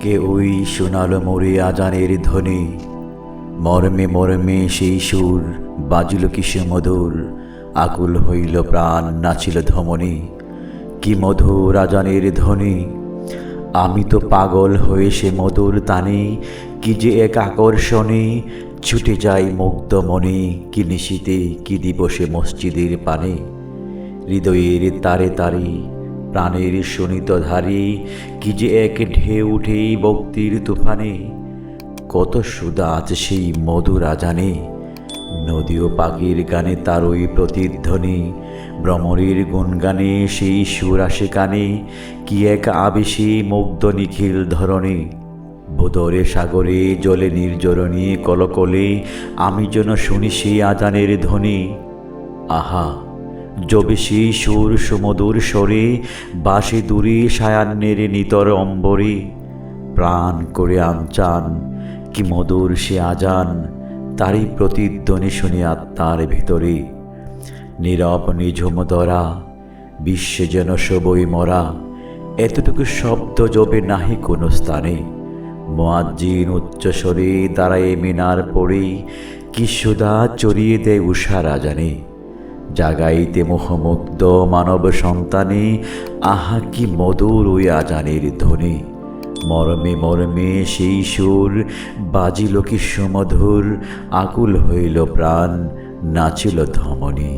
কে ওই শোনালো মোরে আজানের ধ্বনি, মর্মে মর্মে সেই সুর বাজিল কি সুমধুর। আকুল হইল প্রাণ, নাচিল ধমনী, কি মধুর আজানের ধ্বনি। আমি তো পাগল হয়ে সে মধুর তানে, কি যে এক আকর্ষণে ছুটে যাই মুগ্ধ মনে। কি নিশীতে কি দিবসে মসজিদের পানে, হৃদয়ের তারে তারে প্রাণের শোণিত ধারে, কি যে এক ঢেউ উঠে ভক্তির তুফানে। কত সুধা আছে সেই মধুর আজানে, নদী ও পাখির গানে তারই প্রতিধ্বনি। ভ্রমরের গুণগানে সেই সুর আসে কানে, কি এক আবেশে মুগ্ধ নিখিল ধরণী। ভোদরে সাগরে জলে নির্জরণী কলকলে, আমি যেন শুনি সেই আজানের ধ্বনি। আহা, যবে সেই সুর সুমধুর স্বরে বাসে দূরে সায়ান্নের নিতর অম্বরে। প্রাণ করে আনচান, কি মধুর সে আজান, তারই প্রতিধ্বনি শুনি আত্মার ভিতরে। নীরব নিঝুম ধরা, বিশ্বে যেন সবই মরা, এতটুকু শব্দ যবে নাহি কোনো স্থানে। মুয়াজ্জিন উচ্চস্বরে দাঁড়ায় মিনার পড়ে, কি সুধা চড়িয়ে দেয় উষার আজানে। জাগাইতে মোহমুগ্ধ মানব সন্তানে, আহা কি মধুর ওই আজানের ধ্বনি। মর্মে মর্মে সেই সুর বাজিল কি সুমধুর, আকুল হইল প্রাণ, নাচিল ধমনী।